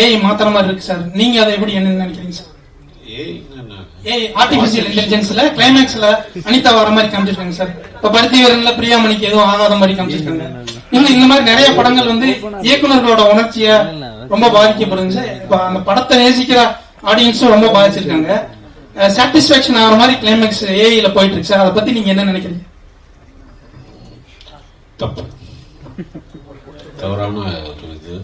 ஏஐ மாத்திர மாதிரி இருக்கு சார். நீங்க அதை எப்படி என்ன நினைக்கிறீங்க சார்? ஏஐ ஆர்டிபிஷியல் இன்டெலிஜென்ஸ்ல கிளைமேக்ஸ்ல அனிதா வர மாதிரி காமிச்சிருக்காங்க சார். இப்ப பருத்தி வீரன்ல பிரியாமணிக்கு எதுவும் ஆகாத மாதிரி காமிச்சிருக்காங்க. இன்னும் இந்த மாதிரி நிறைய படங்கள் வந்து இயக்குநர்களோட உணர்ச்சிய ரொம்ப பாதிக்கப்படுங்க சார். இப்ப அந்த படத்தை நேசிக்கிற ஆடியன்ஸும் ரொம்ப பாதிச்சிருக்காங்க. சாட்டிஸ்பாக்சன் ஆகிற மாதிரி கிளைமேக்ஸ் ஏஐல போயிட்டு இருக்கு சார். அதை பத்தி நீங்க என்ன நினைக்கிறீங்க? தப்பு, தவறான ஒரு இது.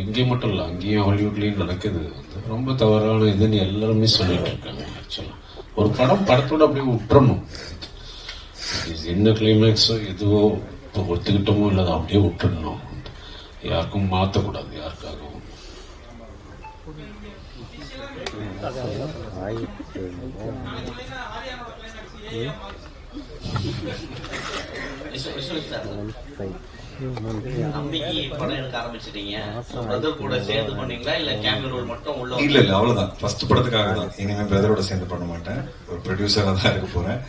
இங்கே மட்டும் இல்லை, அங்கேயும் ஹாலிவுட்லயும் நடக்குது. ரொம்ப தவறான இதுன்னு எல்லாருமே சொல்லிட்டு இருக்காங்க. ஆக்சுவலா ஒரு படத்தோட அப்படியே விட்டுறணும். என்ன கிளைமேக்ஸோ எதுவோ இப்போ ஒத்துக்கிட்டோமோ இல்லை, அப்படியே விட்டுடணும். யாருக்கும் மாற்றக்கூடாது யாருக்காகவும். அம்பிக்கு படம் எடுக்க ஆரம்பிச்சிட்டீங்க. பிரதர் கூட சேர்ந்து பண்ணீங்களா இல்ல கேமரா ரோல் மட்டும் உள்ள? இல்ல அவ்வளவுதான். ஃபர்ஸ்ட் படத்துக்காக தான். இனிமே பிரதரோட சேர்ந்து பண்ண மாட்டேன். ஒரு ப்ரொடியூசரா தான் இருக்க போறேன்.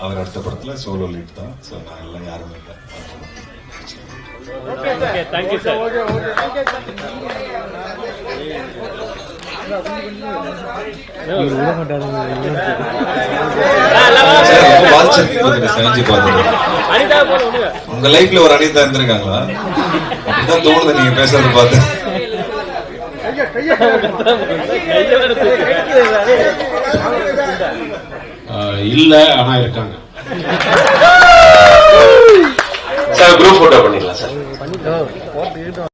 அவர் அடுத்த படத்துல சோலோ லீட் தான். சோ நான் எல்லாம் யாருமே இல்லை. உங்க லைஃப்ல ஒரு அனிதா இருந்திருக்காங்களா? அப்படிதான் தோணுது நீங்க பேசுறது பார்த்து. இல்ல ஆனா இருக்காங்க சார். குரூப் போட்டோ பண்ணிடலாம் சார்.